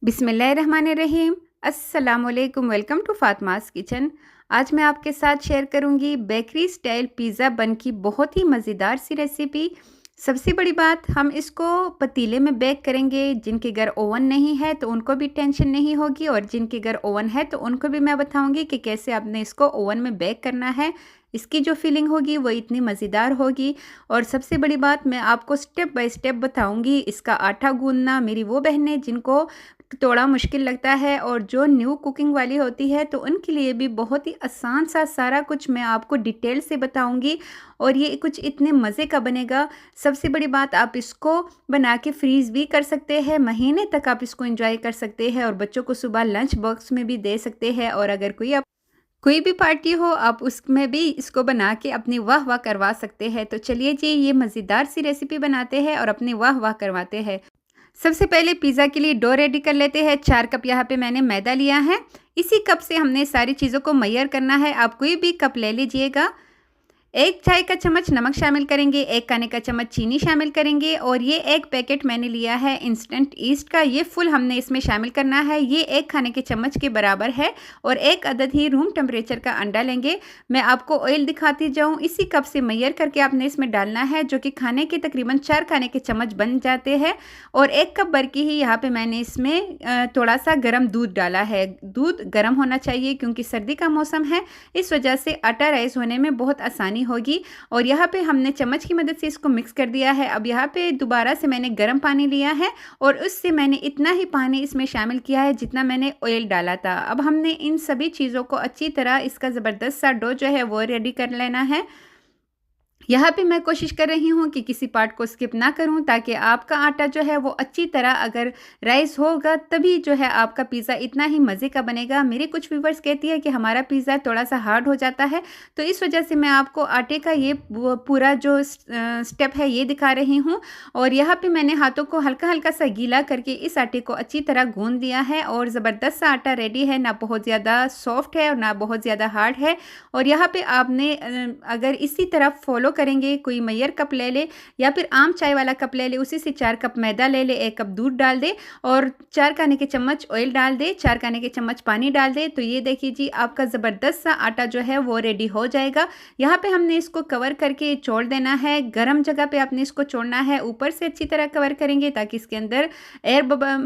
बिस्मिल्लाहिर्रहमानिर्रहीम। अस्सलामुअलैकुम। Welcome to Fatima's kitchen. आज मैं आपके साथ शेयर करूंगी बेकरी स्टाइल पिज़्ज़ा बन की बहुत ही मज़ेदार सी रेसिपी। सबसे बड़ी बात, हम इसको पतीले में बेक करेंगे। जिनके घर ओवन नहीं है तो उनको भी टेंशन नहीं होगी, और जिनके घर ओवन है तो उनको भी मैं बताऊंगी कि कैसे आपने इसको ओवन में बेक करना है। इसकी जो फीलिंग होगी वो इतनी मज़ेदार होगी। और सबसे बड़ी बात, मैं आपको स्टेप बाय स्टेप बताऊंगी इसका आटा गूंदना। मेरी वो बहनें जिनको थोड़ा मुश्किल लगता है और जो न्यू कुकिंग वाली होती है तो उनके लिए भी बहुत ही आसान सा सारा कुछ मैं आपको डिटेल से बताऊंगी। और ये कुछ इतने मज़े का बनेगा। सबसे बड़ी बात, आप इसको बना के फ्रीज़ भी कर सकते हैं, महीने तक आप इसको एंजॉय कर सकते हैं, और बच्चों को सुबह लंच बॉक्स में भी दे सकते हैं। और अगर कोई भी पार्टी हो, आप उसमें भी इसको बना के अपनी वाह वाह करवा सकते हैं। तो चलिए जी, ये मज़ेदार सी रेसिपी बनाते हैं और अपनी वाह वाह करवाते हैं। सबसे पहले पिज़्ज़ा के लिए डो रेडी कर लेते हैं। 4 कप यहाँ पे मैंने मैदा लिया है। इसी कप से हमने सारी चीज़ों को मेजर करना है। आप कोई भी कप ले लीजिएगा। 1 चाय का चम्मच नमक शामिल करेंगे, 1 खाने का चम्मच चीनी शामिल करेंगे, और ये 1 पैकेट मैंने लिया है इंस्टेंट ईस्ट का, ये फुल हमने इसमें शामिल करना है। ये 1 खाने के चम्मच के बराबर है। और 1 अदद ही रूम टेम्परेचर का अंडा लेंगे। मैं आपको ऑयल दिखाती जाऊँ। इसी कप से मेजर करके आपने इसमें डालना है, जो कि खाने के तकरीबन 4 खाने के चम्मच बन जाते हैं। और 1 कप भर के ही यहाँ पे मैंने इसमें थोड़ा सा गर्म दूध डाला है। दूध गर्म होना चाहिए क्योंकि सर्दी का मौसम है, इस वजह से आटा राइस होने में बहुत आसानी होगी। और यहाँ पे हमने चम्मच की मदद से इसको मिक्स कर दिया है। अब यहाँ पे दोबारा से मैंने गर्म पानी लिया है, और उससे मैंने इतना ही पानी इसमें शामिल किया है जितना मैंने ऑयल डाला था। अब हमने इन सभी चीज़ों को अच्छी तरह, इसका ज़बरदस्त सा डो जो है वो रेडी कर लेना है। यहाँ पे मैं कोशिश कर रही हूँ कि किसी पार्ट को स्किप ना करूँ, ताकि आपका आटा जो है वो अच्छी तरह अगर राइस होगा तभी जो है आपका पिज़्ज़ा इतना ही मज़े का बनेगा। मेरे कुछ व्यूवर्स कहती है कि हमारा पिज़्ज़ा थोड़ा सा हार्ड हो जाता है, तो इस वजह से मैं आपको आटे का ये पूरा जो स्टेप है ये दिखा रही हूँ। और यहाँ पे मैंने हाथों को हल्का हल्का सा गीला करके इस आटे को अच्छी तरह गूंद दिया है, और ज़बरदस्त सा आटा रेडी है। ना बहुत ज़्यादा सॉफ्ट है और ना बहुत ज़्यादा हार्ड है। और यहाँ पे आपने अगर इसी तरह फॉलो करेंगे, कोई मैयर कप ले ले या फिर आम चाय वाला कप ले ले, उसी से 4 कप मैदा ले ले, 1 कप दूध डाल दे, और 4 खाने के चम्मच ऑयल डाल दे, 4 खाने के चम्मच पानी डाल दे, तो ये देखिए जी, आपका ज़बरदस्त सा आटा जो है वो रेडी हो जाएगा। यहाँ पे हमने इसको कवर करके छोड़ देना है। गर्म जगह पे आपने इसको छोड़ना है। ऊपर से अच्छी तरह कवर करेंगे ताकि इसके अंदर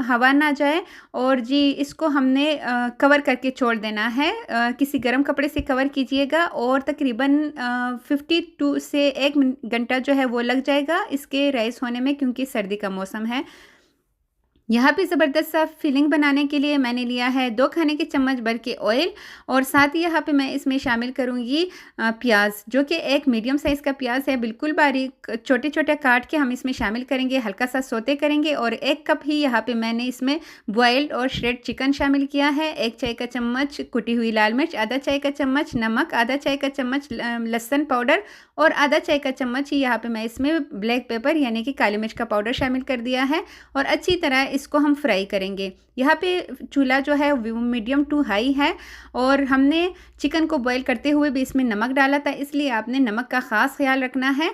हवा ना जाए। और जी, इसको हमने कवर करके छोड़ देना है। किसी गर्म कपड़े से कवर कीजिएगा, और तकरीबन 52 से 1 घंटा जो है वो लग जाएगा इसके राइस होने में, क्योंकि सर्दी का मौसम है। यहाँ पे ज़बरदस्त सा फिलिंग बनाने के लिए मैंने लिया है 2 खाने के चम्मच भर के ऑयल, और साथ ही यहाँ पे मैं इसमें शामिल करूँगी प्याज, जो कि एक मीडियम साइज़ का प्याज है। बिल्कुल बारीक छोटे छोटे काट के हम इसमें शामिल करेंगे, हल्का सा सोते करेंगे। और 1 कप ही यहाँ पे मैंने इसमें बॉयल्ड और श्रेड चिकन शामिल किया है। 1 चाय का चम्मच कुटी हुई लाल मिर्च, आधा चाय का चम्मच नमक, आधा चाय का चम्मच लहसुन पाउडर, और आधा चाय का चम्मच ही यहाँ पे मैं इसमें ब्लैक पेपर यानी कि काली मिर्च का पाउडर शामिल कर दिया है। और अच्छी तरह इसको हम फ्राई करेंगे। यहाँ पे चूल्हा जो है वो मीडियम टू हाई है, और हमने चिकन को बॉईल करते हुए भी इसमें नमक डाला था, इसलिए आपने नमक का ख़ास ख्याल रखना है।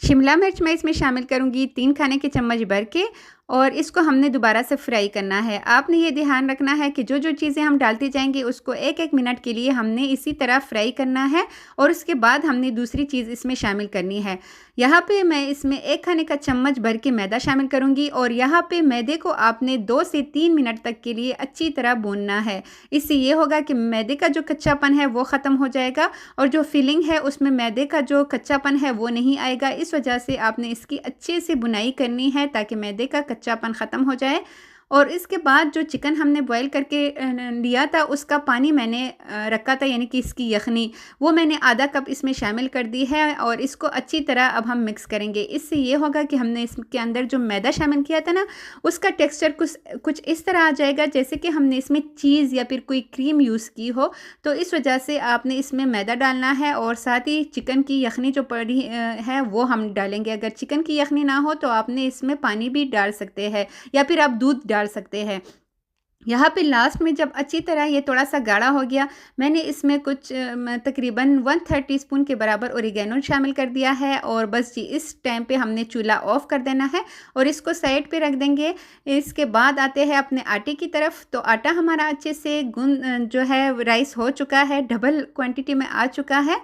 शिमला मिर्च मैं इसमें शामिल करूँगी 3 खाने के चम्मच भर के, और इसको हमने दोबारा से फ्राई करना है। आपने ये ध्यान रखना है कि जो जो चीज़ें हम डालते जाएंगे उसको 1-1 मिनट के लिए हमने इसी तरह फ्राई करना है, और उसके बाद हमने दूसरी चीज़ इसमें शामिल करनी है। यहाँ पे मैं इसमें 1 खाने का चम्मच भर के मैदा शामिल करूँगी, और यहाँ पे मैदे को आपने 2 से 3 मिनट तक के लिए अच्छी तरह भूनना है। इससे ये होगा कि मैदे का जो कच्चापन है वो ख़त्म हो जाएगा, और जो फिलिंग है उसमें मैदे का जो कच्चापन है वो नहीं आएगा। इस वजह से आपने इसकी अच्छे से बुनाई करनी है ताकि मैदे का कच्चापन ख़त्म हो जाए। और इसके बाद जो चिकन हमने बॉईल करके लिया था उसका पानी मैंने रखा था, यानी कि इसकी यखनी, वो मैंने आधा कप इसमें शामिल कर दी है, और इसको अच्छी तरह अब हम मिक्स करेंगे। इससे ये होगा कि हमने इसके अंदर जो मैदा शामिल किया था ना, उसका टेक्सचर कुछ इस तरह आ जाएगा जैसे कि हमने इसमें चीज़ या फिर कोई क्रीम यूज़ की हो। तो इस वजह से आपने इसमें मैदा डालना है, और साथ ही चिकन की यखनी जो पड़ी है वो हम डालेंगे। अगर चिकन की यखनी ना हो तो आपने इसमें पानी भी डाल सकते हैं, या फिर आप दूध डाल सकते हैं। यहाँ पे लास्ट में जब अच्छी तरह ये थोड़ा-सा गाढ़ा हो गया, मैंने इसमें कुछ तकरीबन 1/3 टीस्पून के बराबर ओरिगैनो शामिल कर दिया है और बस जी इस टाइम पे हमने चूल्हा ऑफ़ कर देना है और इसको साइड पे रख देंगे। इसके बाद आते हैं अपने आटे की तरफ, तो आटा हमारा अच्छे से जो है राइस हो चुका है, डबल क्वांटिटी में आ चुका है।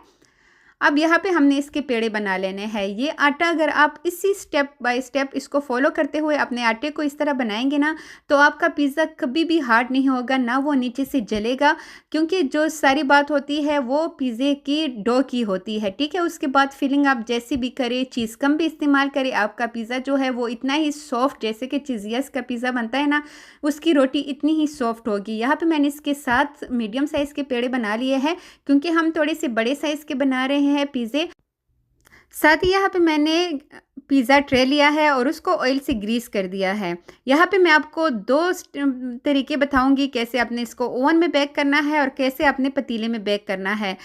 अब यहाँ पे हमने इसके पेड़े बना लेने हैं। ये आटा अगर आप इसी स्टेप बाय स्टेप इसको फॉलो करते हुए अपने आटे को इस तरह बनाएंगे ना, तो आपका पिज़्ज़ा कभी भी हार्ड नहीं होगा, ना वो नीचे से जलेगा, क्योंकि जो सारी बात होती है वो पिज़्ज़े की डो की होती है, ठीक है। उसके बाद फिलिंग आप जैसी भी करें, चीज़ कम भी इस्तेमाल करें, आपका पिज़्ज़ा जो है वो इतना ही सॉफ्ट, जैसे कि चीज़ियस का पिज़्ज़ा बनता है ना, उसकी रोटी इतनी ही सॉफ्ट होगी। यहाँ पर मैंने इसके साथ मीडियम साइज़ के पेड़े बना लिए हैं, क्योंकि हम थोड़े से बड़े साइज़ के बना रहे हैं पिज़्ज़े। साथ ही यहाँ पे मैंने पिज़्ज़ा ट्रे लिया है और उसको ऑयल से ग्रीस कर दिया है। यहाँ पे मैं आपको 2 तरीके बताऊँगी कैसे आपने इसको ओवन में बेक करना है और कैसे अपने पतीले में बेक करना है।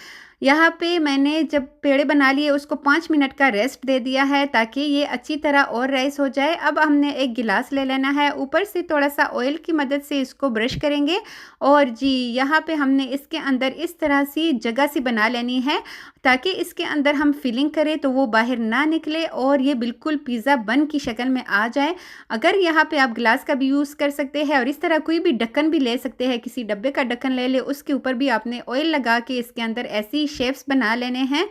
यहाँ पे मैंने जब पेड़े बना लिए उसको 5 मिनट का रेस्ट दे दिया है ताकि ये अच्छी तरह और राइस हो जाए। अब हमने एक गिलास ले लेना है, ऊपर से थोड़ा-सा ऑयल की मदद से इसको ब्रश करेंगे और जी यहाँ पे हमने इसके अंदर इस तरह सी जगह सी बना लेनी है ताकि इसके अंदर हम फिलिंग करें तो वो बाहर ना निकले और ये बिल्कुल पिज़्ज़ा बन की शक्ल में आ जाए। अगर यहाँ पे आप ग्लास का भी यूज़ कर सकते हैं और इस तरह कोई भी ढक्कन भी ले सकते हैं, किसी डब्बे का ढक्कन ले ले, उसके ऊपर भी आपने ऑयल लगा के इसके अंदर ऐसी शेप्स बना लेने हैं।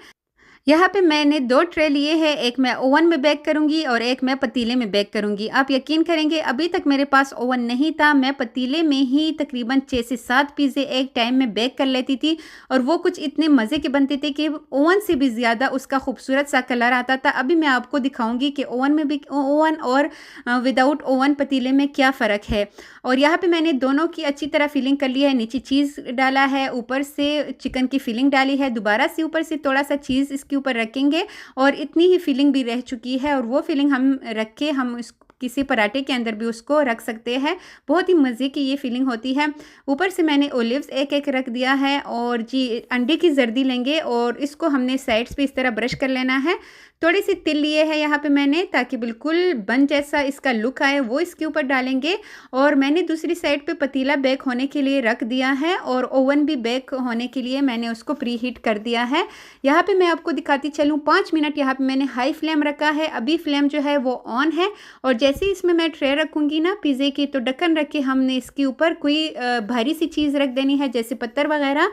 यहाँ पे मैंने 2 ट्रे लिए हैं, एक मैं ओवन में बेक करूँगी और एक मैं पतीले में बेक करूँगी। आप यकीन करेंगे अभी तक मेरे पास ओवन नहीं था, मैं पतीले में ही तकरीबन 6 से 7 पिज़्ज़े एक टाइम में बेक कर लेती थी और वो कुछ इतने मज़े के बनते थे कि ओवन से भी ज़्यादा उसका खूबसूरत सा कलर आता था। अभी मैं आपको दिखाऊँगी कि ओवन और विदाउट ओवन पतीले में क्या फ़र्क है। और यहाँ पे मैंने दोनों की अच्छी तरह फिलिंग कर ली है, नीचे चीज़ डाला है, ऊपर से चिकन की फिलिंग डाली है, दोबारा से ऊपर से थोड़ा-सा चीज़ इसके ऊपर रखेंगे और इतनी ही फिलिंग भी रह चुकी है और वो फिलिंग हम रख के हम इस किसी पराठे के अंदर भी उसको रख सकते हैं। बहुत ही मज़े की ये फिलिंग होती है। ऊपर से मैंने ओलिव्स एक-एक रख दिया है और जी अंडे की जर्दी लेंगे और इसको हमने साइड्स पे इस तरह ब्रश कर लेना है। थोड़ी सी तिल लिए है यहाँ पे मैंने ताकि बिल्कुल बन जैसा इसका लुक आए, वो इसके ऊपर डालेंगे और मैंने दूसरी साइड पे पतीला बेक होने के लिए रख दिया है और ओवन भी बेक होने के लिए मैंने उसको प्री हीट कर दिया है। यहाँ पे मैं आपको दिखाती चलूँ, 5 मिनट यहाँ पे मैंने हाई फ्लेम रखा है, अभी फ्लेम जो है वो ऑन है और जैसे ही इसमें मैं ट्रे रखूँगी ना पिज़्ज़े की, तो ढक्कन रख के हमने इसके ऊपर कोई भारी सी चीज़ रख देनी है जैसे पत्थर वगैरह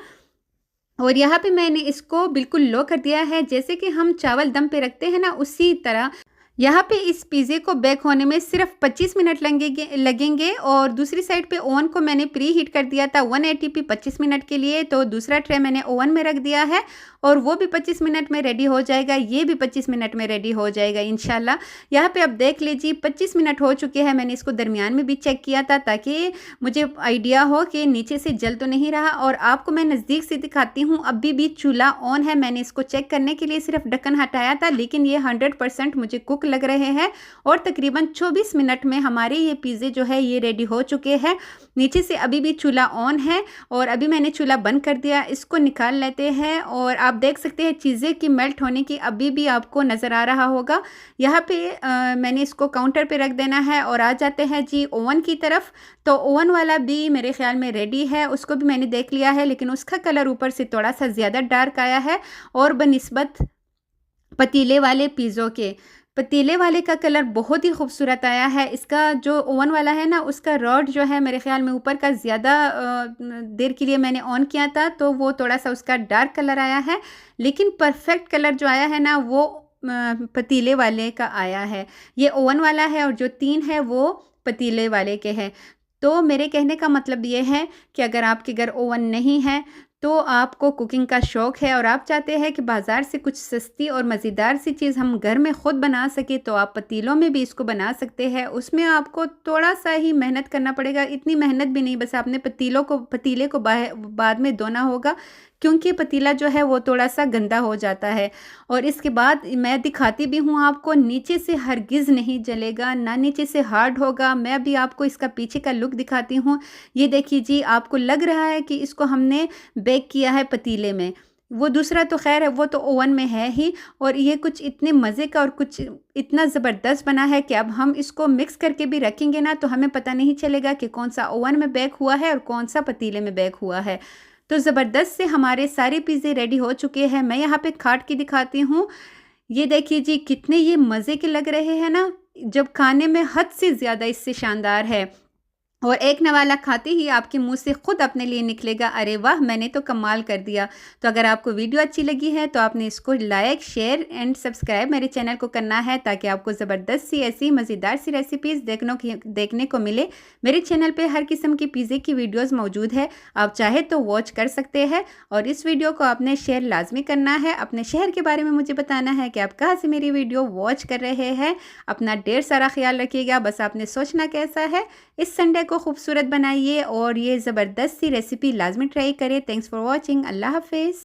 और यहाँ पे मैंने इसको बिल्कुल लो कर दिया है, जैसे कि हम चावल दम पे रखते हैं ना उसी तरह। यहाँ पे इस पिज़्ज़े को बेक होने में सिर्फ 25 मिनट लगेंगे और दूसरी साइड पे ओवन को मैंने प्री हीट कर दिया था 180 पे 25 मिनट के लिए, तो दूसरा ट्रे मैंने ओवन में रख दिया है और वो भी 25 मिनट में रेडी हो जाएगा, ये भी 25 मिनट में रेडी हो जाएगा इंशाल्लाह। यहाँ पे आप देख लीजिए 25 मिनट हो चुके हैं, मैंने इसको दरमियान में भी चेक किया था ताकि मुझे आइडिया हो कि नीचे से जल तो नहीं रहा और आपको मैं नज़दीक से दिखाती हूँ, अभी भी चूल्हा ऑन है। मैंने इसको चेक करने के लिए सिर्फ ढक्कन हटाया था, लेकिन ये 100% मुझे कुक लग रहे हैं और तकरीबन 24 मिनट में हमारे ये पिज़्ज़े जो है ये रेडी हो चुके हैं। नीचे से अभी भी चूल्हा ऑन है और अभी मैंने चूल्हा बंद कर दिया, इसको निकाल लेते हैं और आप देख सकते हैं चीज़ें की मेल्ट होने की अभी भी आपको नज़र आ रहा होगा। यहाँ पे मैंने इसको काउंटर पे रख देना है और आ जाते हैं जी ओवन की तरफ। तो ओवन वाला भी मेरे ख्याल में रेडी है, उसको भी मैंने देख लिया है, लेकिन उसका कलर ऊपर से थोड़ा सा ज़्यादा डार्क आया है और बनिस्बत पतीले वाले पिज़्ज़ों के, पतीले वाले का कलर बहुत ही खूबसूरत आया है। इसका जो ओवन वाला है ना उसका रॉड जो है मेरे ख़्याल में ऊपर का ज़्यादा देर के लिए मैंने ऑन किया था तो वो थोड़ा सा उसका डार्क कलर आया है, लेकिन परफेक्ट कलर जो आया है ना वो पतीले वाले का आया है। ये ओवन वाला है और जो 3 है वो पतीले वाले के हैं। तो मेरे कहने का मतलब ये है कि अगर आपके घर ओवन नहीं है तो आपको कुकिंग का शौक़ है और आप चाहते हैं कि बाज़ार से कुछ सस्ती और मज़ेदार सी चीज़ हम घर में ख़ुद बना सकें, तो आप पतीलों में भी इसको बना सकते हैं। उसमें आपको थोड़ा सा ही मेहनत करना पड़ेगा, इतनी मेहनत भी नहीं, बस आपने पतीले को बाद में धोना होगा क्योंकि पतीला जो है वो थोड़ा सा गंदा हो जाता है। और इसके बाद मैं दिखाती भी हूँ आपको, नीचे से हरगिज़ नहीं जलेगा, ना नीचे से हार्ड होगा। मैं भी आपको इसका पीछे का लुक दिखाती हूँ। ये देखिए जी, आपको लग रहा है कि इसको हमने बेक किया है पतीले में, वो दूसरा तो ख़ैर है, वो तो ओवन में है ही, और ये कुछ इतने मज़े का और कुछ इतना ज़बरदस्त बना है कि अब हम इसको मिक्स करके भी रखेंगे ना तो हमें पता नहीं चलेगा कि कौन-सा ओवन में बेक हुआ है और कौन-सा पतीले में बेक हुआ है। तो ज़बरदस्त से हमारे सारे पिज़्ज़े रेडी हो चुके हैं। मैं यहाँ पे काट के दिखाती हूँ। ये देखिए जी, कितने ये मज़े के लग रहे हैं ना, जब खाने में हद से ज़्यादा इससे शानदार है। और एक नवाला खाते ही आपके मुँह से खुद अपने लिए निकलेगा, अरे वाह! मैंने तो कमाल कर दिया। तो अगर आपको वीडियो अच्छी लगी है तो आपने इसको लाइक, शेयर एंड सब्सक्राइब मेरे चैनल को करना है, ताकि आपको ज़बरदस्त सी ऐसी मज़ेदार सी रेसिपीज़ देखने को मिले। मेरे चैनल पे हर किस्म की पिज़्ज़े की वीडियोज़ मौजूद है, आप चाहे तो वॉच कर सकते हैं। और इस वीडियो को आपने शेयर लाज़मी करना है। अपने शहर के बारे में मुझे बताना है कि आप कहाँ से मेरी वीडियो वॉच कर रहे हैं। अपना ढेर सारा ख़्याल रखिएगा, बस आपने सोचना कैसा है। इस संडे को खूबसूरत बनाइए और ये ज़बरदस्त सी रेसिपी लाज़मी ट्राई करें। Thanks for watching. अल्लाह हाफ़िज़।